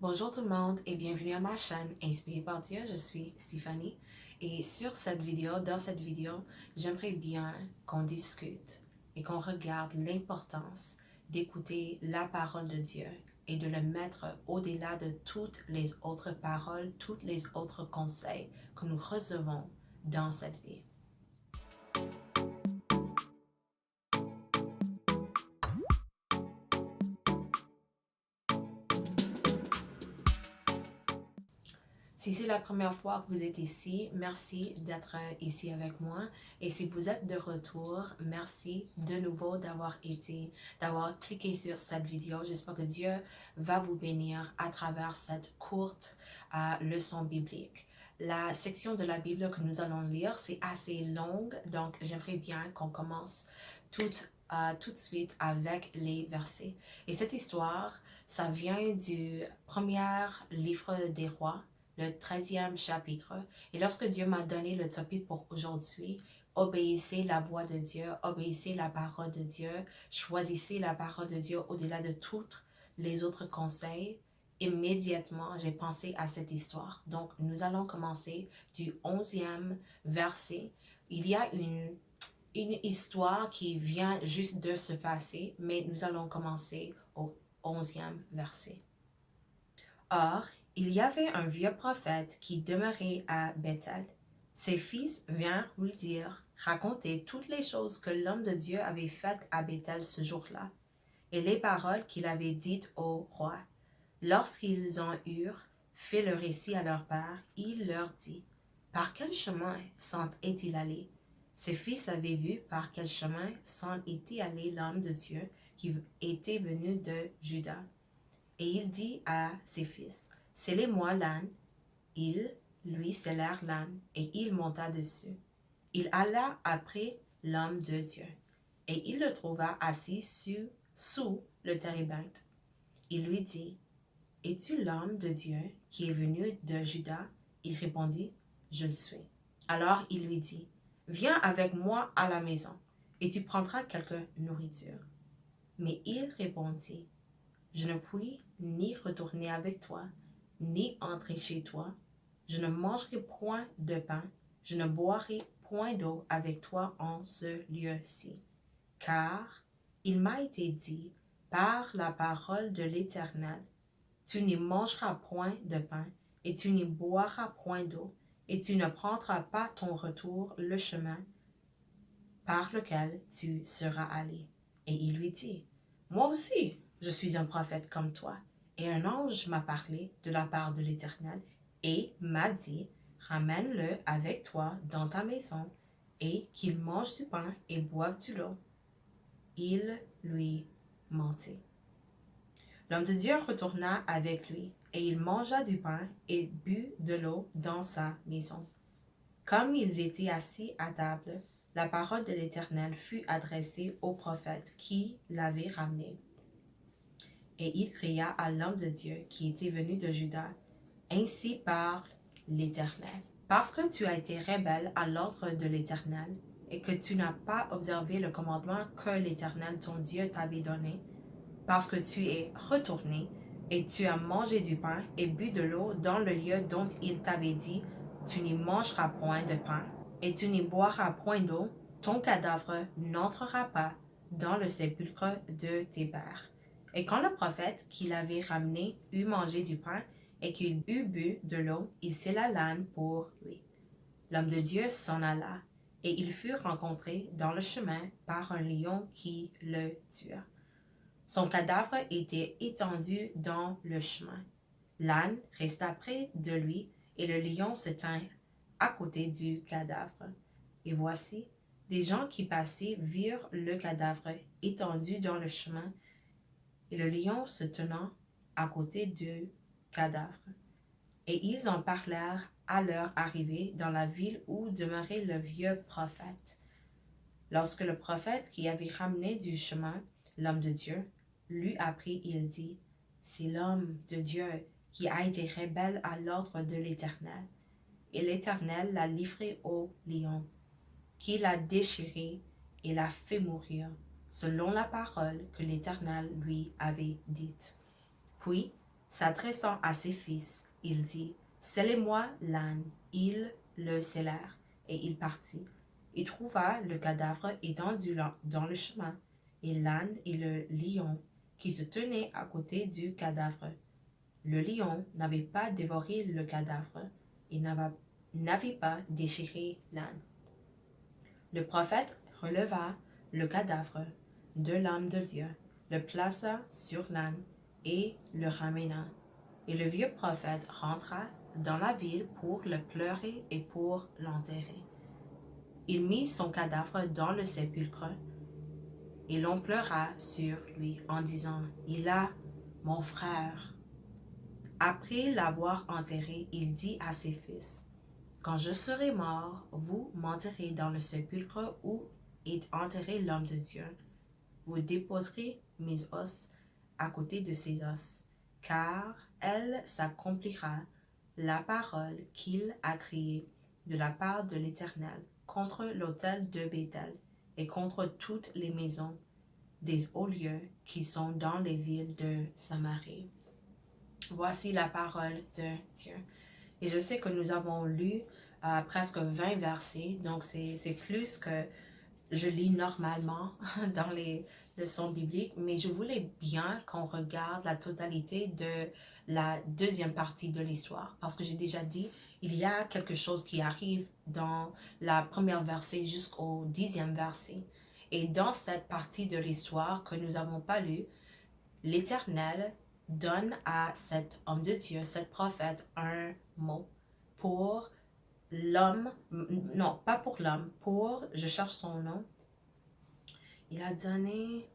Bonjour tout le monde et bienvenue à ma chaîne Inspirée par Dieu, je suis Stéphanie et dans cette vidéo, j'aimerais bien qu'on discute et qu'on regarde l'importance d'écouter la parole de Dieu et de le mettre au-delà de toutes les autres paroles, tous les autres conseils que nous recevons dans cette vie. Si c'est la première fois que vous êtes ici, merci d'être ici avec moi. Et si vous êtes de retour, merci de nouveau d'avoir cliqué sur cette vidéo. J'espère que Dieu va vous bénir à travers cette courte leçon biblique. La section de la Bible que nous allons lire, c'est assez longue, donc j'aimerais bien qu'on commence tout de suite avec les versets. Et cette histoire, ça vient du premier livre des rois, le 13e chapitre. Et lorsque Dieu m'a donné le topic pour aujourd'hui, obéissez la voix de Dieu, obéissez la parole de Dieu, choisissez la parole de Dieu au-delà de tous les autres conseils, immédiatement, j'ai pensé à cette histoire. Donc, nous allons commencer du 11e verset. Il y a une histoire qui vient juste de se passer, mais nous allons commencer au 11e verset. Or, il y avait un vieux prophète qui demeurait à Bethel. Ses fils vinrent lui dire, raconter toutes les choses que l'homme de Dieu avait faites à Bethel ce jour-là, et les paroles qu'il avait dites au roi. Lorsqu'ils en eurent fait le récit à leur père, il leur dit, par quel chemin s'en est-il allé? Ses fils avaient vu par quel chemin s'en était allé l'homme de Dieu qui était venu de Juda. Et il dit à ses fils, scellez-moi l'âne. Ils lui scellèrent l'âne, et il monta dessus. Il alla après l'homme de Dieu, et il le trouva assis sous le térébinthe. Il lui dit, es-tu l'homme de Dieu qui est venu de Juda? Il répondit, je le suis. Alors il lui dit, viens avec moi à la maison, et tu prendras quelque nourriture. Mais il répondit, je ne puis ni retourner avec toi, ni entrer chez toi. Je ne mangerai point de pain, je ne boirai point d'eau avec toi en ce lieu-ci. Car il m'a été dit, par la parole de l'Éternel, tu n'y mangeras point de pain, et tu n'y boiras point d'eau, et tu ne prendras pas ton retour le chemin par lequel tu seras allé. Et il lui dit, moi aussi, je suis un prophète comme toi, et un ange m'a parlé de la part de l'Éternel, et m'a dit, ramène-le avec toi dans ta maison, et qu'il mange du pain et boive de l'eau. Il lui mentit. L'homme de Dieu retourna avec lui, et il mangea du pain et but de l'eau dans sa maison. Comme ils étaient assis à table, la parole de l'Éternel fut adressée au prophète qui l'avait ramené. Et il cria à l'homme de Dieu qui était venu de Juda, ainsi parle l'Éternel. Parce que tu as été rebelle à l'ordre de l'Éternel, et que tu n'as pas observé le commandement que l'Éternel ton Dieu t'avait donné, parce que tu es retourné, et tu as mangé du pain et bu de l'eau dans le lieu dont il t'avait dit, tu n'y mangeras point de pain, et tu n'y boiras point d'eau, ton cadavre n'entrera pas dans le sépulcre de tes pères. Et quand le prophète qui l'avait ramené eut mangé du pain, et qu'il eut bu de l'eau, il scella l'âne pour lui. L'homme de Dieu s'en alla, et il fut rencontré dans le chemin par un lion qui le tua. Son cadavre était étendu dans le chemin. L'âne resta près de lui, et le lion se tint à côté du cadavre. Et voici, des gens qui passaient virent le cadavre étendu dans le chemin, et le lion se tenant à côté du cadavre. Et ils en parlèrent à leur arrivée dans la ville où demeurait le vieux prophète. Lorsque le prophète qui avait ramené du chemin l'homme de Dieu l'eut appris, il dit, c'est l'homme de Dieu qui a été rebelle à l'ordre de l'Éternel. Et l'Éternel l'a livré au lion, qui l'a déchiré et l'a fait mourir, selon la parole que l'Éternel lui avait dite. Puis, S'adressant à ses fils, il dit, scellez-moi l'âne. Ils le scellèrent, et il partit. Il trouva le cadavre étendu dans le chemin, et l'âne et le lion qui se tenaient à côté du cadavre. Le lion n'avait pas dévoré le cadavre et n'avait pas déchiré l'âne. Le prophète releva le cadavre de l'âme de Dieu, le plaça sur l'âne et le ramena. Et le vieux prophète rentra dans la ville pour le pleurer et pour l'enterrer. Il mit son cadavre dans le sépulcre et l'on pleura sur lui en disant, « Il a mon frère. » Après l'avoir enterré, il dit à ses fils, « Quand je serai mort, vous m'enterrez dans le sépulcre où est enterré l'homme de Dieu. Vous déposerez mes os à côté de ses os, car elle s'accomplira la parole qu'il a criée de la part de l'Éternel contre l'autel de Béthel et contre toutes les maisons des hauts lieux qui sont dans les villes de Samarie. » Voici la parole de Dieu. Et je sais que nous avons lu presque 20 versets, donc c'est plus que je lis normalement dans les leçons bibliques, mais je voulais bien qu'on regarde la totalité de la deuxième partie de l'histoire, parce que j'ai déjà dit, il y a quelque chose qui arrive dans la première verset jusqu'au 10e verset. Et dans cette partie de l'histoire que nous n'avons pas lue, l'Éternel donne à cet homme de Dieu, cet prophète, un mot pour l'homme, non, pas pour l'homme, pour, je cherche son nom, il a donné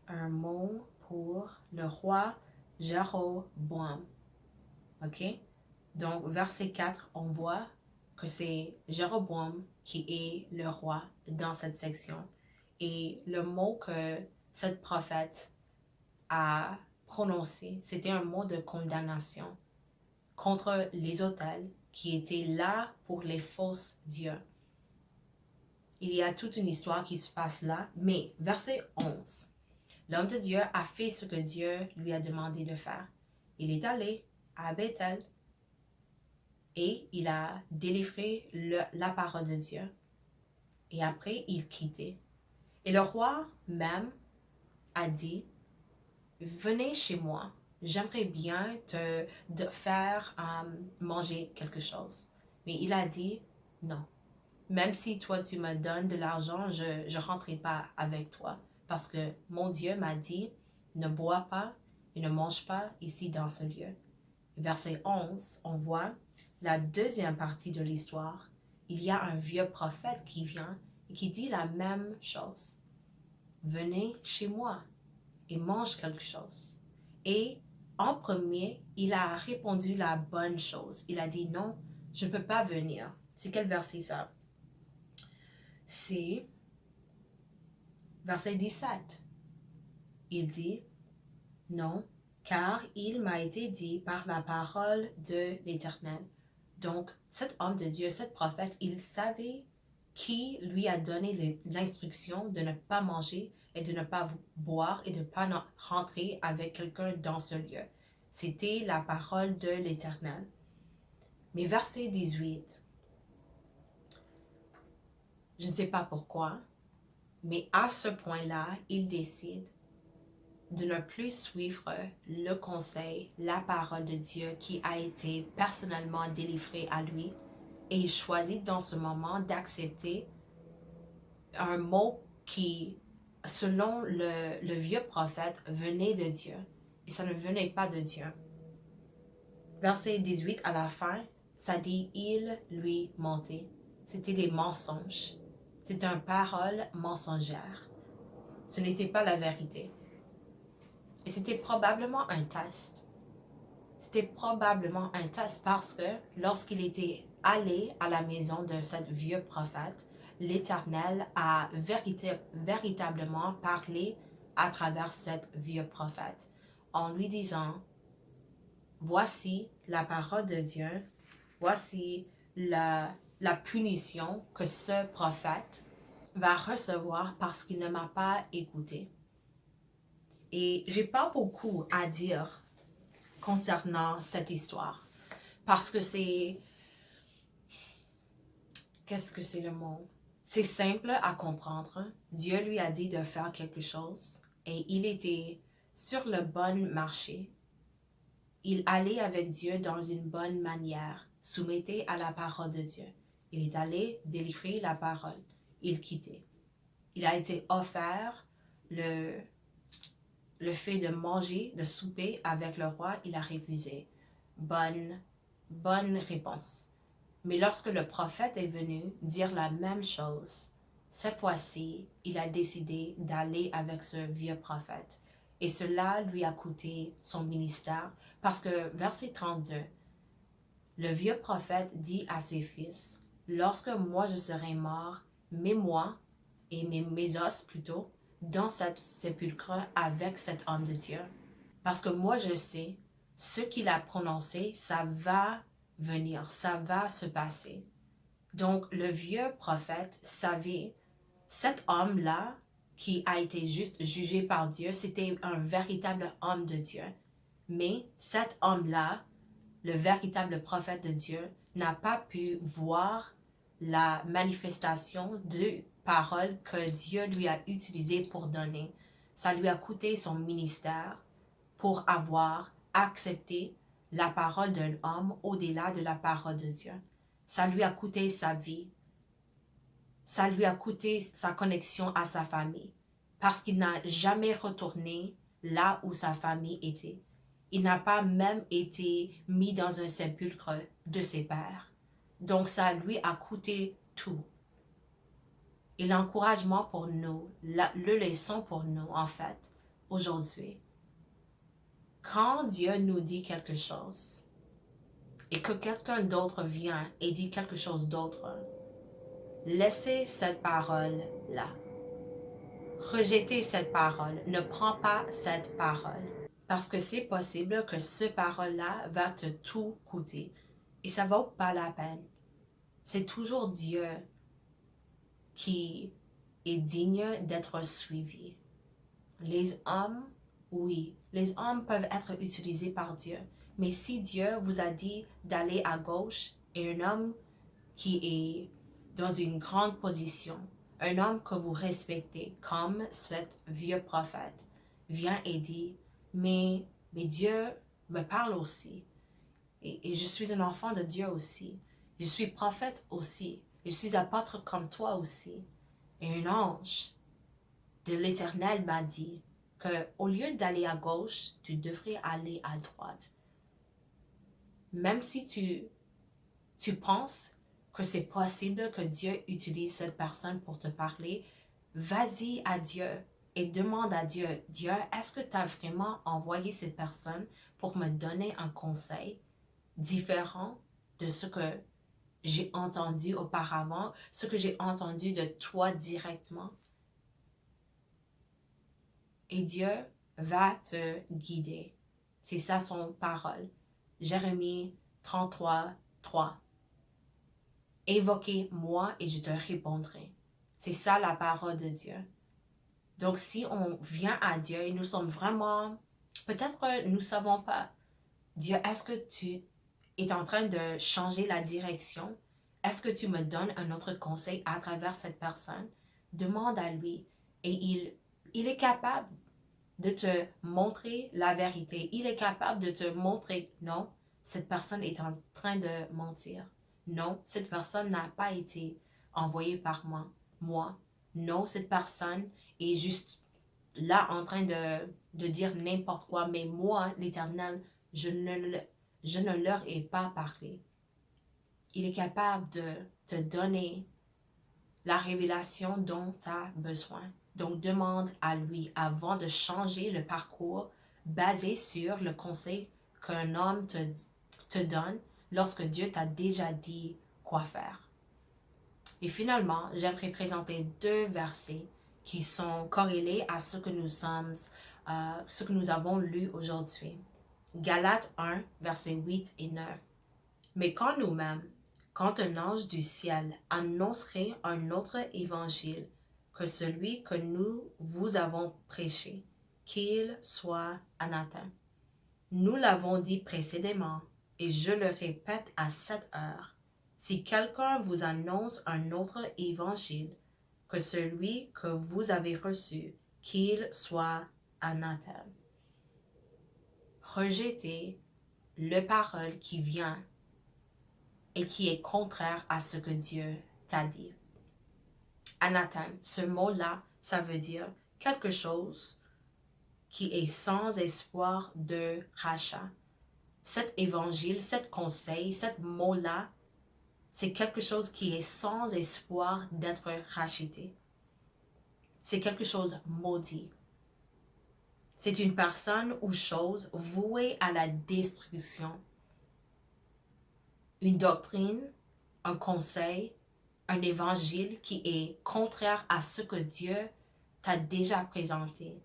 un mot pour le roi Jéroboam. Ok? Donc, verset 4, on voit que c'est Jéroboam qui est le roi dans cette section. Et le mot que cette prophète a prononcé, c'était un mot de condamnation contre les autels qui étaient là pour les fausses dieux. Il y a toute une histoire qui se passe là, mais verset 11, l'homme de Dieu a fait ce que Dieu lui a demandé de faire. Il est allé à Béthel et il a délivré la parole de Dieu. Et après, il quittait. Et le roi même a dit, venez chez moi, j'aimerais bien te faire manger quelque chose. Mais il a dit, non. Même si toi tu me donnes de l'argent, je ne rentrerai pas avec toi. Parce que mon Dieu m'a dit, ne bois pas et ne mange pas ici dans ce lieu. Verset 11, on voit la deuxième partie de l'histoire. Il y a un vieux prophète qui vient et qui dit la même chose. Venez chez moi et mange quelque chose. Et en premier, il a répondu la bonne chose. Il a dit non, je ne peux pas venir. C'est quel verset ça? C'est verset 17. Il dit non, car il m'a été dit par la parole de l'Éternel. Donc, cet homme de Dieu, cet prophète, il savait qui lui a donné l'instruction de ne pas manger et de ne pas boire et de ne pas rentrer avec quelqu'un dans ce lieu. C'était la parole de l'Éternel. Mais verset 18, je ne sais pas pourquoi, mais à ce point-là, il décide de ne plus suivre le conseil, la parole de Dieu qui a été personnellement délivrée à lui. Et il choisit dans ce moment d'accepter un mot qui, selon le vieux prophète, venait de Dieu. Et ça ne venait pas de Dieu. Verset 18 à la fin, ça dit « il lui mentait ». C'était des mensonges. C'était une parole mensongère. Ce n'était pas la vérité. Et c'était probablement un test. C'était probablement un test parce que lorsqu'il était allé à la maison de ce vieux prophète, l'Éternel a véritablement parlé à travers cet vieux prophète en lui disant, voici la parole de Dieu, voici la punition que ce prophète va recevoir parce qu'il ne m'a pas écouté. Et j'ai pas beaucoup à dire concernant cette histoire. Parce que c'est... Qu'est-ce que c'est le mot? C'est simple à comprendre. Dieu lui a dit de faire quelque chose et il était sur le bon marché. Il allait avec Dieu dans une bonne manière, soumettait à la parole de Dieu. Il est allé délivrer la parole. Il quittait. Il a été offert le fait de manger, de souper avec le roi. Il a refusé. Bonne réponse. Mais lorsque le prophète est venu dire la même chose, cette fois-ci, il a décidé d'aller avec ce vieux prophète. Et cela lui a coûté son ministère parce que, verset 32, le vieux prophète dit à ses fils, « Lorsque moi je serai mort, mets-moi, et mes os plutôt, dans cette sépulcre avec cet homme de Dieu. Parce que moi je sais, ce qu'il a prononcé, ça va venir, ça va se passer. » Donc le vieux prophète savait, cet homme-là, qui a été juste jugé par Dieu, c'était un véritable homme de Dieu. Mais cet homme-là, le véritable prophète de Dieu, n'a pas pu voir la manifestation de paroles que Dieu lui a utilisées pour donner. Ça lui a coûté son ministère pour avoir accepté la parole d'un homme au-delà de la parole de Dieu. Ça lui a coûté sa vie. Ça lui a coûté sa connexion à sa famille. Parce qu'il n'a jamais retourné là où sa famille était. Il n'a pas même été mis dans un sépulcre de ses pères. Donc ça lui a coûté tout. Et l'encouragement pour nous, le leçon pour nous en fait, aujourd'hui, quand Dieu nous dit quelque chose et que quelqu'un d'autre vient et dit quelque chose d'autre, laissez cette parole-là. Rejetez cette parole. Ne prends pas cette parole. Parce que c'est possible que ce parole-là va te tout coûter. Et ça ne vaut pas la peine. C'est toujours Dieu qui est digne d'être suivi. Les hommes, oui, les hommes peuvent être utilisés par Dieu. Mais si Dieu vous a dit d'aller à gauche et un homme qui est dans une grande position, un homme que vous respectez, comme cet vieux prophète, vient et dit, mais Dieu me parle aussi. Et je suis un enfant de Dieu aussi. Je suis prophète aussi. Je suis apôtre comme toi aussi. Et un ange de l'Éternel m'a dit que au lieu d'aller à gauche, tu devrais aller à droite. Même si tu penses que c'est possible que Dieu utilise cette personne pour te parler, vas-y à Dieu et demande à Dieu, Dieu, est-ce que tu as vraiment envoyé cette personne pour me donner un conseil différent de ce que j'ai entendu auparavant, ce que j'ai entendu de toi directement? Et Dieu va te guider. C'est ça son parole. Jérémie 33, 3. Évoquez-moi et je te répondrai. C'est ça la parole de Dieu. Donc si on vient à Dieu et nous sommes vraiment, peut-être nous ne savons pas, Dieu, est-ce que tu es en train de changer la direction? Est-ce que tu me donnes un autre conseil à travers cette personne? Demande à lui et il est capable de te montrer la vérité. Il est capable de te montrer, non, cette personne est en train de mentir. Non, cette personne n'a pas été envoyée par moi. Non, cette personne est juste là en train de dire n'importe quoi. Mais moi, l'Éternel, je ne leur ai pas parlé. Il est capable de te donner la révélation dont tu as besoin. Donc, demande à lui avant de changer le parcours basé sur le conseil qu'un homme te donne lorsque Dieu t'a déjà dit quoi faire. Et finalement, j'aimerais présenter 2 versets qui sont corrélés à ce que nous avons lu aujourd'hui. Galates 1, versets 8 et 9. Mais quand nous-mêmes, quand un ange du ciel annoncerait un autre évangile que celui que nous vous avons prêché, qu'il soit anathème. Nous l'avons dit précédemment, et je le répète à cette heure, si quelqu'un vous annonce un autre évangile que celui que vous avez reçu, qu'il soit anathème. Rejetez la parole qui vient et qui est contraire à ce que Dieu t'a dit. Anathème, ce mot-là, ça veut dire quelque chose qui est sans espoir de rachat. Cet évangile, cet conseil, cet mot-là, c'est quelque chose qui est sans espoir d'être racheté. C'est quelque chose maudit. C'est une personne ou chose vouée à la destruction. Une doctrine, un conseil, un évangile qui est contraire à ce que Dieu t'a déjà présenté.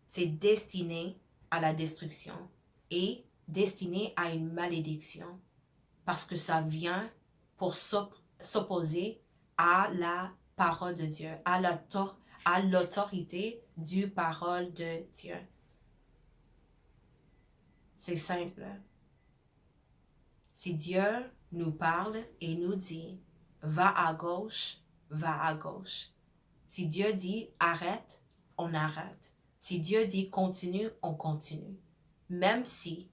C'est destiné à la destruction et destiné à une malédiction parce que ça vient pour s'opposer à la parole de Dieu, à l'autorité du parole de Dieu. C'est simple. Si Dieu nous parle et nous dit « va à gauche », va à gauche. Si Dieu dit « arrête », on arrête. Si Dieu dit « continue », on continue. Même si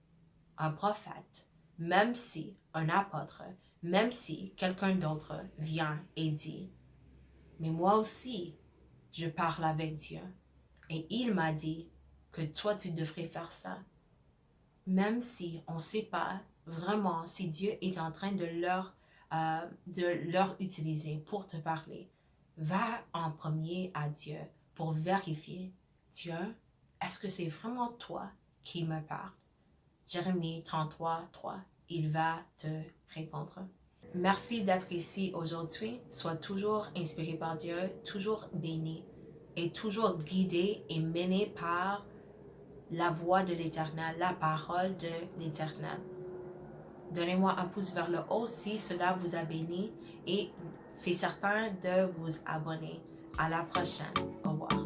un prophète, même si un apôtre, même si quelqu'un d'autre vient et dit « mais moi aussi, je parle avec Dieu et il m'a dit que toi tu devrais faire ça ». Même si on ne sait pas vraiment si Dieu est en train de leur utiliser pour te parler, va en premier à Dieu pour vérifier. Dieu, est-ce que c'est vraiment toi qui me parles? Jérémie 33, 3, il va te répondre. Merci d'être ici aujourd'hui. Sois toujours inspiré par Dieu, toujours béni et toujours guidé et mené par la voix de l'Éternel, la parole de l'Éternel. Donnez-moi un pouce vers le haut si cela vous a béni et faites certain de vous abonner. À la prochaine. Au revoir.